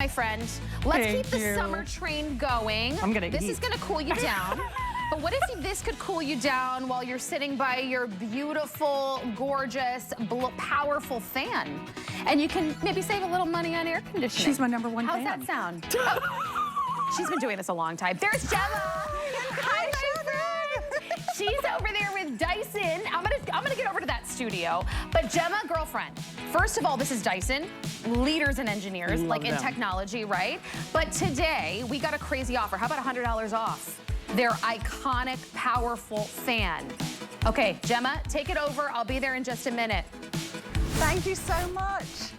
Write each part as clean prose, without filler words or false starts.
My friend, let's keep the summer train going. This is gonna cool you down. But what if this could cool you down while you're sitting by your beautiful, gorgeous, powerful fan? And you can maybe save a little money on air conditioning. She's my #1 fan. How's that sound? Oh, she's been doing this a long time. There's Gemma. Hi, my friend. She's over there with Dyson. I'm gonna get over to that studio. But Gemma, girlfriend, first of all, this is Dyson. Leaders and engineers, like in technology, right? But today, we got a crazy offer. How about $100 off their iconic, powerful fan? Okay, Gemma, take it over. I'll be there in just a minute. Thank you so much.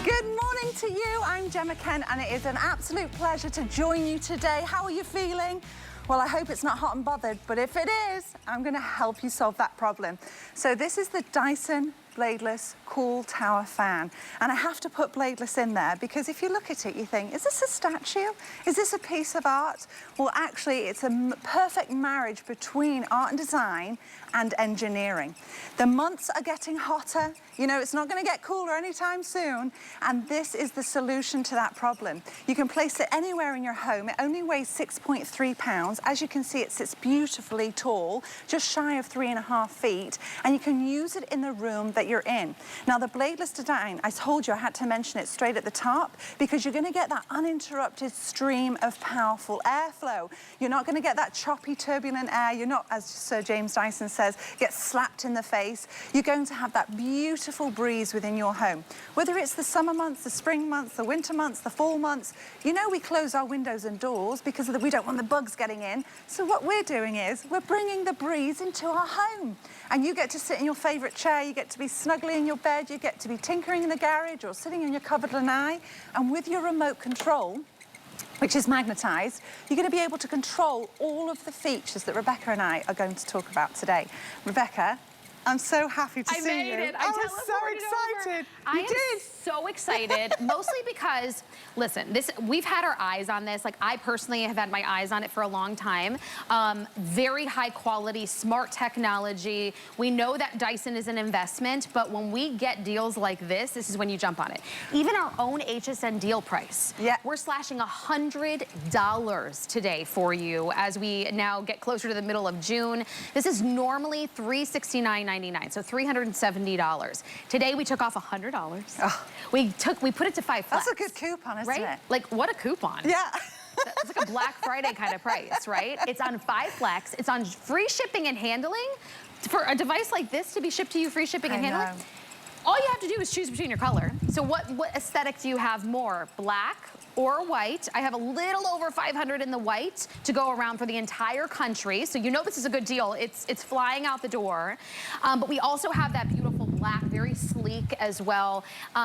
Good morning to you. I'm Gemma Kent, and it is an absolute pleasure to join you today. How are you feeling? Well, I hope it's not hot and bothered, but if it is, I'm gonna help you solve that problem. So this is the Dyson Bladeless Cool Tower Fan. And I have to put Bladeless in there because if you look at it, you think, is this a statue? Is this a piece of art? Well, actually, it's a perfect marriage between art and design and engineering. The months are getting hotter. You know, it's not gonna get cooler anytime soon. And this is the solution to that problem. You can place it anywhere in your home. It only weighs 6.3 pounds. As you can see, it sits beautifully tall, just shy of 3.5 feet. And you can use it in the room that you're in. Now, the Bladeless design, I told you I had to mention it straight at the top because you're gonna get that uninterrupted stream of powerful airflow. You're not gonna get that choppy, turbulent air. You're not, as Sir James Dyson says, get slapped in the face. You're going to have that beautiful breeze within your home. Whether it's the summer months, the spring months, the winter months, the fall months, you know we close our windows and doors because we don't want the bugs getting in. So what we're doing is we're bringing the breeze into our home. And you get to sit in your favorite chair, you get to be snugly in your bed, you get to be tinkering in the garage or sitting in your cupboard lanai, and with your remote control, which is magnetized, you're going to be able to control all of the features that Rebecca and I are going to talk about today. Rebecca, I'm so happy to see you. I made it. I was so excited. I am so excited, mostly because, listen, we've had our eyes on this. Like, I personally have had my eyes on it for a long time. Very high quality, smart technology. We know that Dyson is an investment, but when we get deals like this is when you jump on it. Even our own HSN deal price. Yeah. We're slashing $100 today for you as we now get closer to the middle of June. This is normally $369.99, so $370. Today we took off $100. Oh. We put it to 5 flex. That's a good coupon, isn't it? Like, what a coupon. Yeah. It's like a Black Friday kind of price, right? It's on 5 flex. It's on free shipping and handling. For a device like this to be shipped to you free shipping and handling, all you have to do is choose between your color. So what aesthetic do you have more? Black or white? I have a little over 500 in the white to go around for the entire country. So you know this is a good deal. It's flying out the door. But we also have that beautiful black, very sleek as well.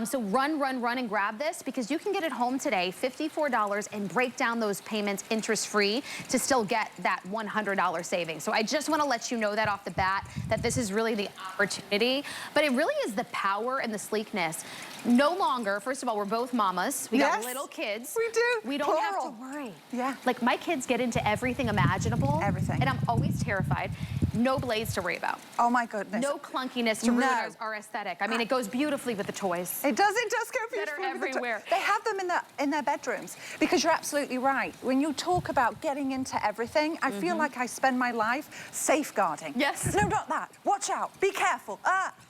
So run and grab this because you can get it home today, $54, and break down those payments interest-free to still get that $100 savings. So I just want to let you know that off the bat, that this is really the opportunity. But it really is the power and the sleekness. No longer, first of all, we're both mamas. We got little kids. We do. We don't have to worry. Yeah. Like, my kids get into everything imaginable. Everything. And I'm always terrified. No blades to worry about. Oh my goodness. No clunkiness to ruin our aesthetic. I mean, it goes beautifully with the toys. It does go beautifully that are everywhere. They have them in their bedrooms because you're absolutely right. When you talk about getting into everything, I feel like I spend my life safeguarding. Yes. No, not that. Watch out. Be careful.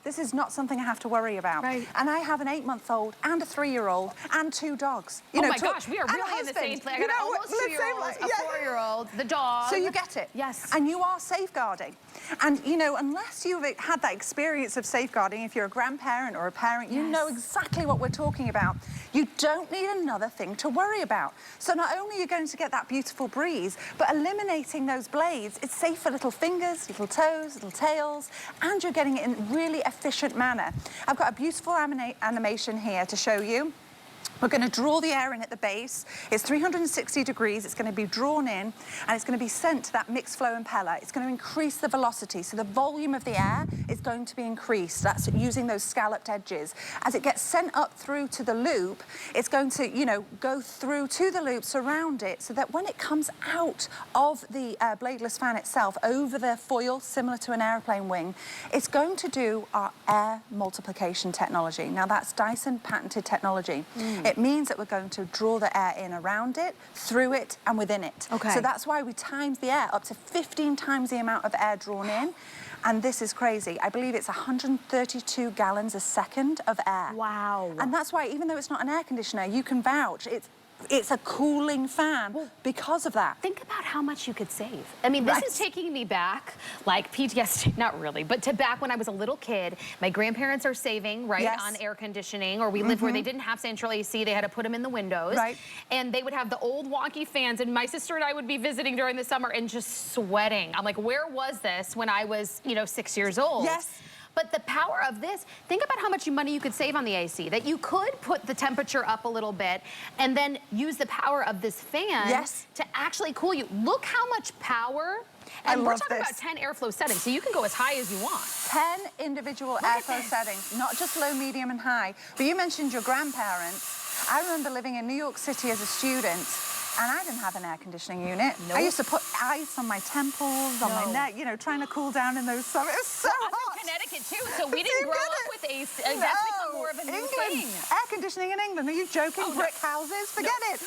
This is not something I have to worry about. Right. And I have an 8-month-old and a 3-year-old and 2 dogs. You know, my gosh, we are really in the same place. I got an almost 2-year-old, a 4-year-old, the dog. So you get it. Yes. And you are safeguarding. And, you know, unless you've had that experience of safeguarding, if you're a grandparent or a parent, you know exactly what we're talking about. You don't need another thing to worry about. So not only are you going to get that beautiful breeze, but eliminating those blades, it's safe for little fingers, little toes, little tails, and you're getting it in a really efficient manner. I've got a beautiful animation here to show you. We're going to draw the air in at the base. It's 360 degrees. It's going to be drawn in, and it's going to be sent to that mixed flow impeller. It's going to increase the velocity, so the volume of the air is going to be increased. That's using those scalloped edges. As it gets sent up through to the loop, it's going to, you know, go through to the loop, surround it, so that when it comes out of the bladeless fan itself, over the foil, similar to an airplane wing, it's going to do our air multiplication technology. Now, that's Dyson patented technology. It means that we're going to draw the air in around it, through it, and within it. Okay. So that's why we times the air up to 15 times the amount of air drawn in. And this is crazy. I believe it's 132 gallons a second of air. Wow. And that's why, even though it's not an air conditioner, you can vouch. It's a cooling fan because of that. Think about how much you could save. I mean, this is taking me back, like PTSD, not really, but to back when I was a little kid. My grandparents are saving, right, on air conditioning, or we lived where they didn't have central AC. They had to put them in the windows. Right. And they would have the old wonky fans, and my sister and I would be visiting during the summer and just sweating. I'm like, where was this when I was, you know, 6 years old? Yes. But the power of this, think about how much money you could save on the AC, that you could put the temperature up a little bit and then use the power of this fan to actually cool you. Look how much power. And we're talking about 10 airflow settings, so you can go as high as you want. 10 individual airflow settings, not just low, medium, and high. But you mentioned your grandparents. I remember living in New York City as a student, and I didn't have an air conditioning unit. I used to put ice on my temples, on my neck, you know, trying to cool down in those summers. It was so hot. I'm in Connecticut too, so we didn't grow up with AC. That's become more of a new thing. Air conditioning in England. Are you joking? Brick houses? Forget it.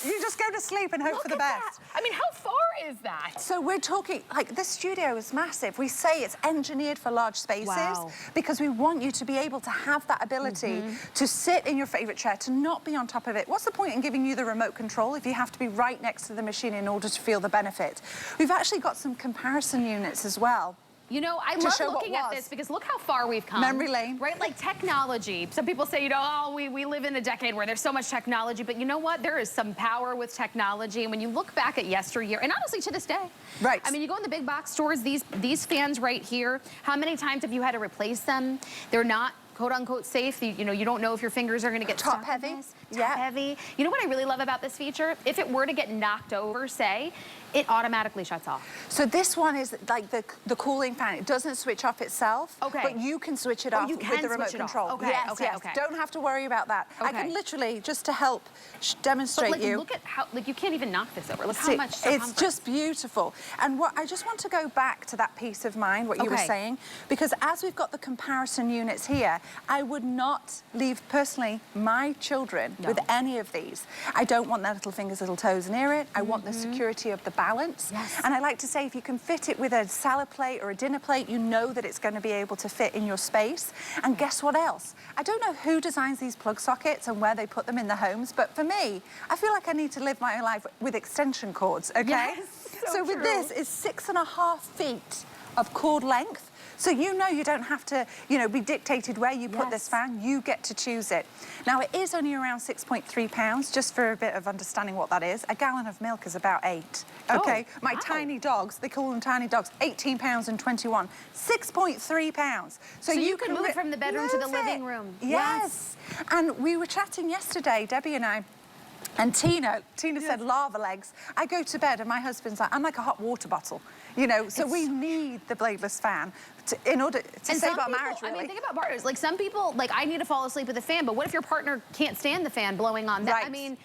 You just go to sleep and hope for the best. I mean, how far is that? So we're talking, like, this studio is massive. We say it's engineered for large spaces because we want you to be able to have that ability to sit in your favorite chair, to not be on top of it. What's the point in giving you the remote control if you have to be right next to the machine in order to feel the benefit? We've actually got some comparison units as well. You know, I love looking at this because look how far we've come. Memory lane. Right, like technology. Some people say, you know, oh, we live in a decade where there's so much technology, but you know what? There is some power with technology. And when you look back at yesteryear, and honestly to this day, I mean, you go in the big box stores, these fans right here, how many times have you had to replace them? They're not quote-unquote safe. You know, you don't know if your fingers are going to get top heavy. Top heavy. You know what I really love about this feature? If it were to get knocked over, say, it automatically shuts off. So this one is like the cooling fan. It doesn't switch off itself, but you can switch it off with the remote control. Yes. Don't have to worry about that. I can literally, just to help demonstrate you. Look at how, like, you can't even knock this over. Look how much circumference. It's just beautiful. And what I just want to go back to that peace of mind, what you were saying, because as we've got the comparison units here, I would not leave, personally, my children with any of these. I don't want their little fingers, little toes near it. I want the security of the balance. And I like to say, if you can fit it with a salad plate or a dinner plate, you know that it's going to be able to fit in your space. And guess what else? I don't know who designs these plug sockets and where they put them in the homes, but for me, I feel like I need to live my life with extension cords, okay? So with this, it's 6.5 feet of cord length. So you know you don't have to, you know, be dictated where you put this fan. You get to choose it. Now, it is only around 6.3 pounds, just for a bit of understanding what that is. A gallon of milk is about 8, okay? My tiny dogs, they call them tiny dogs, 18 pounds and 21. 6.3 pounds. So you can move it from the bedroom to the living room. Yes. And we were chatting yesterday, Debbie and I, and Tina said lava legs. I go to bed and my husband's like, I'm like a hot water bottle, you know, so we need the bladeless fan in order to save our marriage, really. I mean, think about partners. Like, some people, like, I need to fall asleep with a fan, but what if your partner can't stand the fan blowing on that? I mean,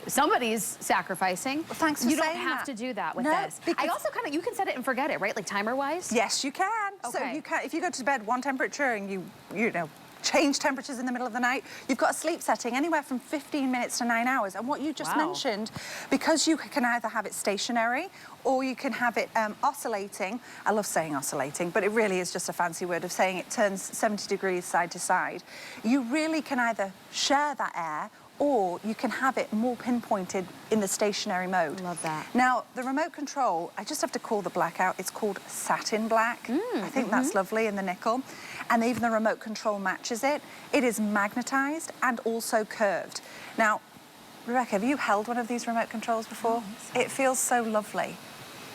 somebody's sacrificing. Well, thanks for saying that. You don't have to do that with this. I also you can set it and forget it, right? Like timer-wise? Yes, you can. So you can, if you go to bed one temperature and you know, change temperatures in the middle of the night, you've got a sleep setting anywhere from 15 minutes to 9 hours. And what you just mentioned, because you can either have it stationary or you can have it oscillating. I love saying oscillating, but it really is just a fancy word of saying it turns 70 degrees side to side. You really can either share that air or you can have it more pinpointed in the stationary mode. Love that. Now, the remote control, I just have to call the black out. It's called satin black. I think that's lovely in the nickel. And even the remote control matches it. It is magnetized and also curved. Now, Rebecca, have you held one of these remote controls before? It feels so lovely.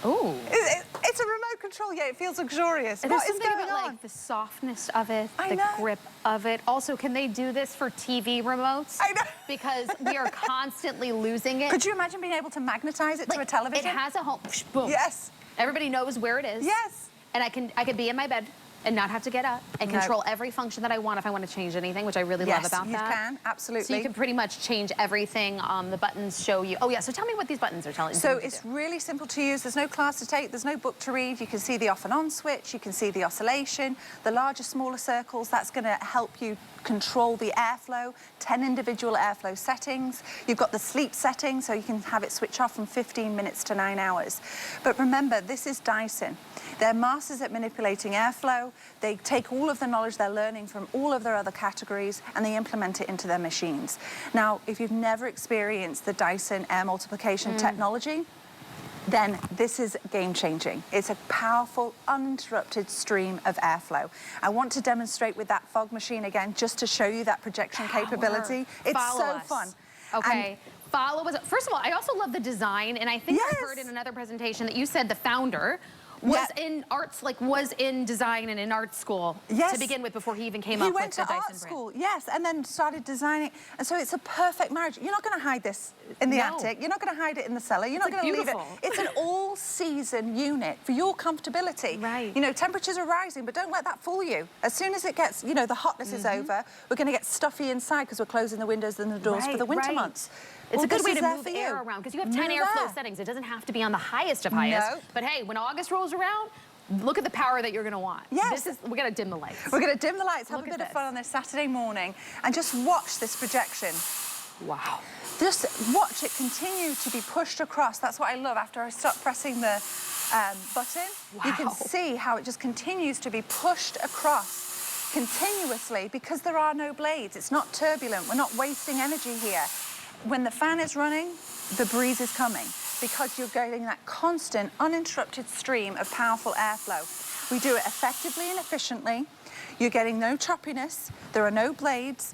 Ooh. It's a remote control, yet it feels luxurious. And What there's is something going about on? like the softness of it, I the know. grip of it. Also, can they do this for TV remotes? I know. Because we are constantly losing it. Could you imagine being able to magnetize it to a television? It has a home, boom. Yes. Everybody knows where it is. Yes. And I could be in my bed and not have to get up and No. control every function that I want if I want to change anything, which I really love about that. Yes, you can, absolutely. So you can pretty much change everything. The buttons show you. Oh yeah, so tell me what these buttons are telling you. So it's really simple to use. There's no class to take, there's no book to read. You can see the off and on switch, you can see the oscillation, the larger, smaller circles. That's going to help you control the airflow, 10 individual airflow settings. You've got the sleep setting, so you can have it switch off from 15 minutes to 9 hours. But remember, this is Dyson. They're masters at manipulating airflow. They take all of the knowledge they're learning from all of their other categories and they implement it into their machines. Now, if you've never experienced the Dyson air multiplication technology, then this is game-changing. It's a powerful, uninterrupted stream of airflow. I want to demonstrate with that fog machine again, just to show you that projection capability. It's Follow so us. fun. Okay. And follow us. First of all, I also love the design, and I think I Yes. heard in another presentation that you said the founder was in arts, like was in design and in art school to begin with before he even came up with the Dyson brand. He went to art school, yes, and then started designing. And so it's a perfect marriage. You're not going to hide this in the attic. You're not going to hide it in the cellar. You're not going to leave it. It's an all-season unit for your comfortability. Right. You know, temperatures are rising, but don't let that fool you. As soon as it gets, you know, the hotness is over, we're going to get stuffy inside because we're closing the windows and the doors for the winter months. It's a good way to this is move there for air you. around because you have 10 airflow settings. It doesn't have to be on the highest of highest. No. But hey, when August rolls around, look at the power that you're going to want. Yes. We're going to dim the lights. We're going to dim the lights, have Look a at bit of this. fun on this Saturday morning, and just watch this projection. Wow. Just watch it continue to be pushed across. That's what I love. After I stop pressing the button, you can see how it just continues to be pushed across continuously because there are no blades. It's not turbulent. We're not wasting energy here. When the fan is running, the breeze is coming because you're getting that constant, uninterrupted stream of powerful airflow. We do it effectively and efficiently. You're getting no choppiness. There are no blades.